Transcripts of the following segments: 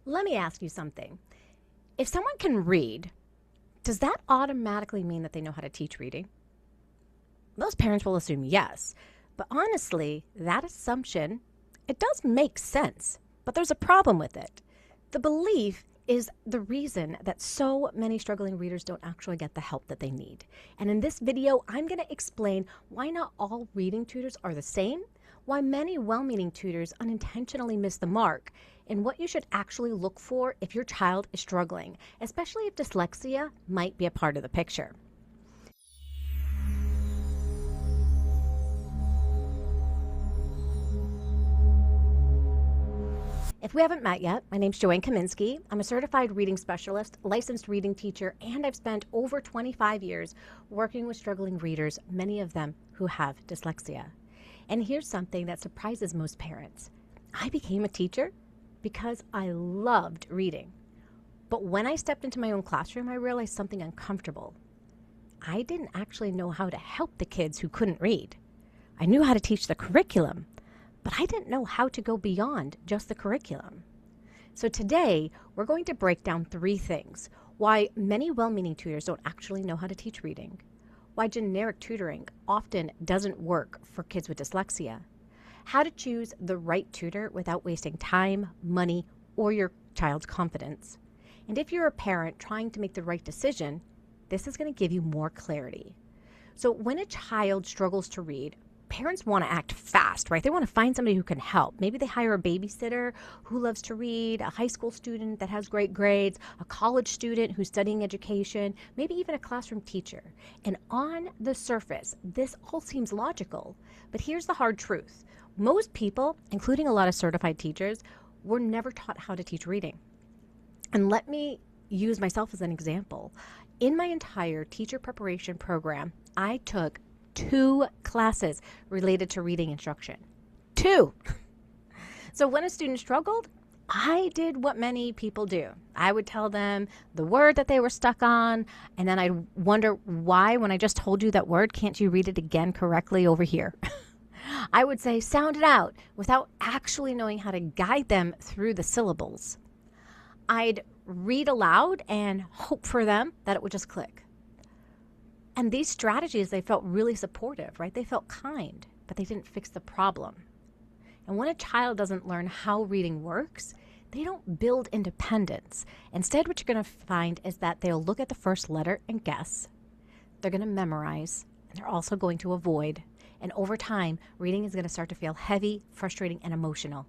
Let me ask you something. If someone can read, does that automatically mean that they know how to teach reading? Most parents will assume yes, but honestly, that assumption, it does make sense, but there's a problem with it. The belief is the reason that so many struggling readers don't actually get the help that they need. And in this video, I'm going to explain why not all reading tutors are the same, why many well-meaning tutors unintentionally miss the mark, and what you should actually look for if your child is struggling, especially if dyslexia might be a part of the picture. If we haven't met yet, my name's Joanne Kaminsky. I'm a certified reading specialist, licensed reading teacher, and I've spent over 25 years working with struggling readers, many of them who have dyslexia. And here's something that surprises most parents. I became a teacher because I loved reading. But when I stepped into my own classroom, I realized something uncomfortable. I didn't actually know how to help the kids who couldn't read. I knew how to teach the curriculum, but I didn't know how to go beyond just the curriculum. So today, we're going to break down 3 things. Why many well-meaning tutors don't actually know how to teach reading. Why generic tutoring often doesn't work for kids with dyslexia. How to choose the right tutor without wasting time, money, or your child's confidence. And if you're a parent trying to make the right decision, this is going to give you more clarity. So when a child struggles to read, parents want to act fast, right? They want to find somebody who can help. Maybe they hire a babysitter who loves to read, a high school student that has great grades, a college student who's studying education, maybe even a classroom teacher. And on the surface, this all seems logical. But here's the hard truth. Most people, including a lot of certified teachers, were never taught how to teach reading. And let me use myself as an example. In my entire teacher preparation program, I took 2 classes related to reading instruction. 2! So when a student struggled, I did what many people do. I would tell them the word that they were stuck on, and then I'd wonder why, when I just told you that word, can't you read it again correctly over here? I would say, sound it out, without actually knowing how to guide them through the syllables. I'd read aloud and hope for them that it would just click. And these strategies, they felt really supportive, right? They felt kind, but they didn't fix the problem. And when a child doesn't learn how reading works, they don't build independence. Instead, what you're going to find is that they'll look at the first letter and guess. They're going to memorize, and they're also going to avoid. And over time, reading is going to start to feel heavy, frustrating, and emotional.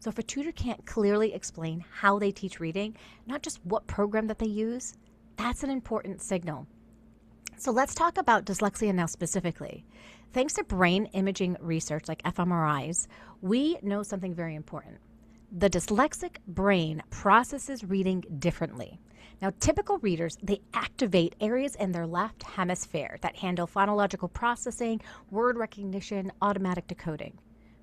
So if a tutor can't clearly explain how they teach reading, not just what program that they use, that's an important signal. So let's talk about dyslexia now specifically. Thanks to brain imaging research like fMRIs, we know something very important. The dyslexic brain processes reading differently. Now, typical readers, they activate areas in their left hemisphere that handle phonological processing, word recognition, automatic decoding.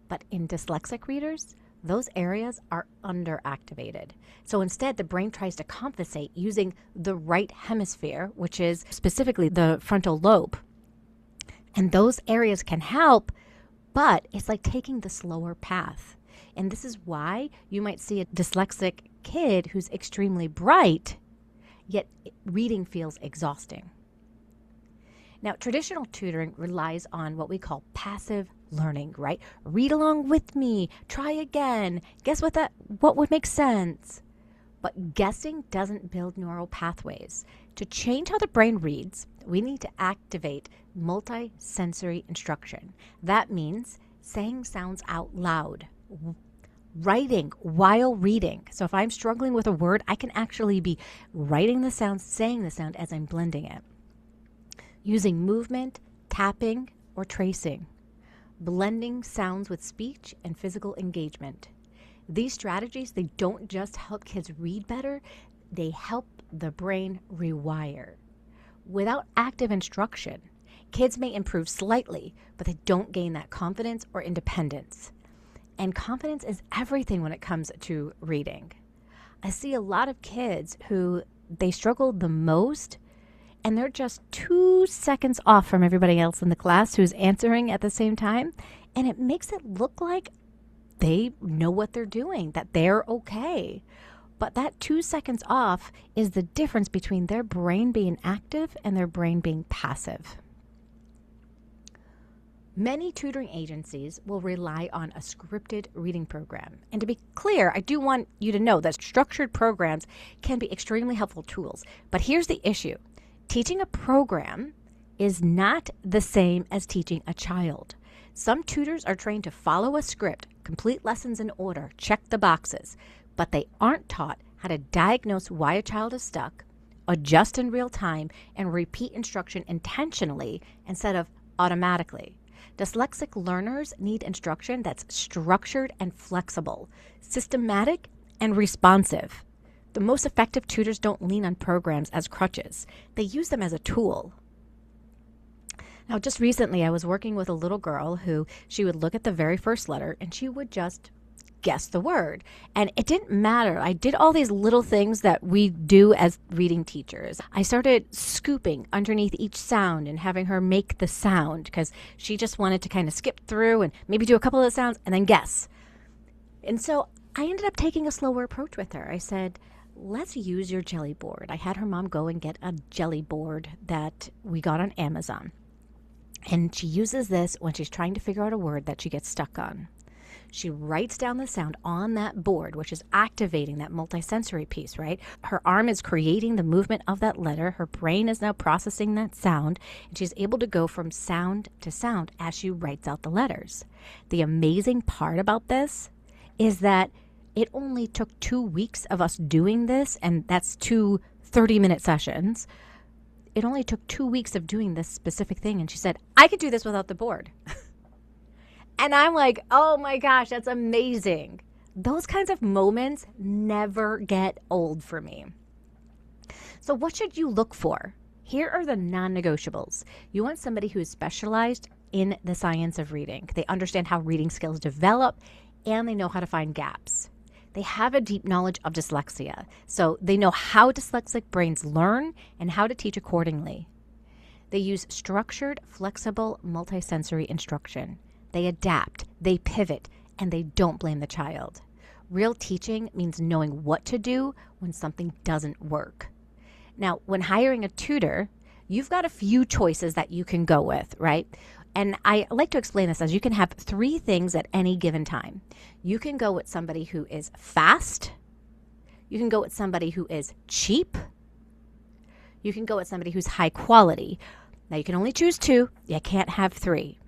But in dyslexic readers, those areas are underactivated. So instead, the brain tries to compensate using the right hemisphere, which is specifically the frontal lobe. And those areas can help, but it's like taking the slower path. And this is why you might see a dyslexic kid who's extremely bright, yet reading feels exhausting. Now, traditional tutoring relies on what we call passive learning, right? Read along with me, try again, guess what would make sense. But guessing doesn't build neural pathways. To change how the brain reads, we need to activate multi-sensory instruction. That means saying sounds out loud, writing while reading. So if I'm struggling with a word, I can actually be writing the sound, saying the sound as I'm blending it. Using movement, tapping, or tracing. Blending sounds with speech and physical engagement. These strategies, they don't just help kids read better, they help the brain rewire. Without active instruction, kids may improve slightly, but they don't gain that confidence or independence. And confidence is everything when it comes to reading. I see a lot of kids who they struggle the most, and they're just 2 seconds off from everybody else in the class who's answering at the same time, and it makes it look like they know what they're doing, that they're okay. But that 2 seconds off is the difference between their brain being active and their brain being passive. Many tutoring agencies will rely on a scripted reading program. And to be clear, I do want you to know that structured programs can be extremely helpful tools. But here's the issue. Teaching a program is not the same as teaching a child. Some tutors are trained to follow a script, complete lessons in order, check the boxes, but they aren't taught how to diagnose why a child is stuck, adjust in real time, and repeat instruction intentionally instead of automatically. Dyslexic learners need instruction that's structured and flexible, systematic and responsive. The most effective tutors don't lean on programs as crutches. They use them as a tool. Now, just recently, I was working with a little girl who she would look at the very first letter and she would just guess the word. And it didn't matter. I did all these little things that we do as reading teachers. I started scooping underneath each sound and having her make the sound because she just wanted to kind of skip through and maybe do a couple of the sounds and then guess. And so I ended up taking a slower approach with her. I said, let's use your jelly board. I had her mom go and get a jelly board that we got on Amazon. And she uses this when she's trying to figure out a word that she gets stuck on. She writes down the sound on that board, which is activating that multisensory piece, right? Her arm is creating the movement of that letter. Her brain is now processing that sound, and she's able to go from sound to sound as she writes out the letters. The amazing part about this is that it only took 2 weeks of us doing this, and that's 2 30-minute sessions. It only took 2 weeks of doing this specific thing, and she said, I could do this without the board. And I'm like, oh my gosh, that's amazing. Those kinds of moments never get old for me. So what should you look for? Here are the non-negotiables. You want somebody who is specialized in the science of reading. They understand how reading skills develop, and they know how to find gaps. They have a deep knowledge of dyslexia, so they know how dyslexic brains learn and how to teach accordingly. They use structured, flexible, multisensory instruction. They adapt, they pivot, and they don't blame the child. Real teaching means knowing what to do when something doesn't work. Now, when hiring a tutor, you've got a few choices that you can go with, right? And I like to explain this as you can have 3 things at any given time. You can go with somebody who is fast. You can go with somebody who is cheap. You can go with somebody who's high quality. Now, you can only choose 2. You can't have 3.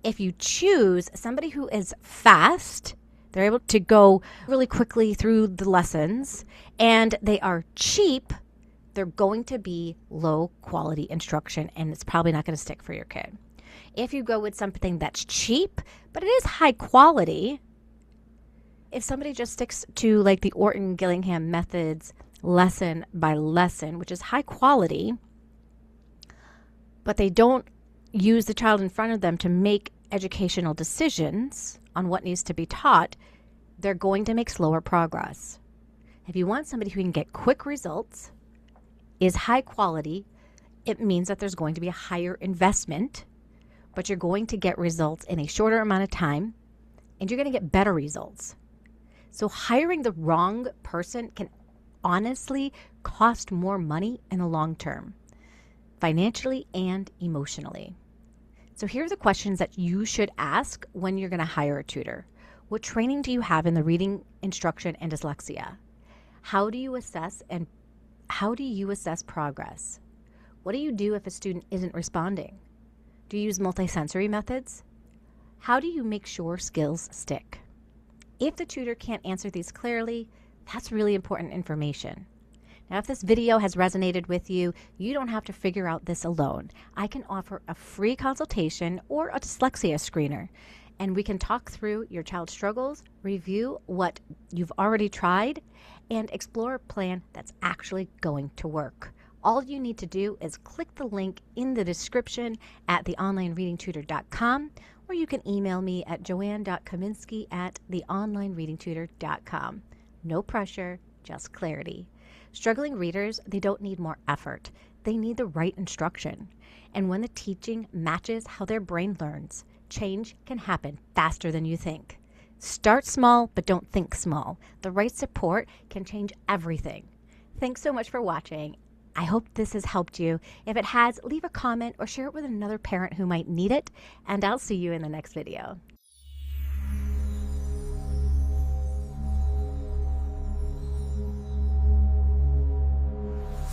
If you choose somebody who is fast, they're able to go really quickly through the lessons, and they are cheap, they're going to be low quality instruction, and it's probably not going to stick for your kid. If you go with something that's cheap, but it is high quality, if somebody just sticks to like the Orton-Gillingham methods lesson by lesson, which is high quality, but they don't use the child in front of them to make educational decisions on what needs to be taught, they're going to make slower progress. If you want somebody who can get quick results, is high quality, it means that there's going to be a higher investment, but you're going to get results in a shorter amount of time, and you're going to get better results. So hiring the wrong person can honestly cost more money in the long term, financially and emotionally. So here are the questions that you should ask when you're going to hire a tutor. What training do you have in the reading instruction and dyslexia? How do you assess progress? What do you do if a student isn't responding? Do you use multisensory methods? How do you make sure skills stick? If the tutor can't answer these clearly, that's really important information. Now, if this video has resonated with you, you don't have to figure out this alone. I can offer a free consultation or a dyslexia screener, and we can talk through your child's struggles, review what you've already tried, and explore a plan that's actually going to work. All you need to do is click the link in the description at theonlinereadingtutor.com, or you can email me at joanne.kaminsky@theonlinereadingtutor.com. No pressure, just clarity. Struggling readers, they don't need more effort. They need the right instruction. And when the teaching matches how their brain learns, change can happen faster than you think. Start small, but don't think small. The right support can change everything. Thanks so much for watching. I hope this has helped you. If it has, leave a comment or share it with another parent who might need it, and I'll see you in the next video.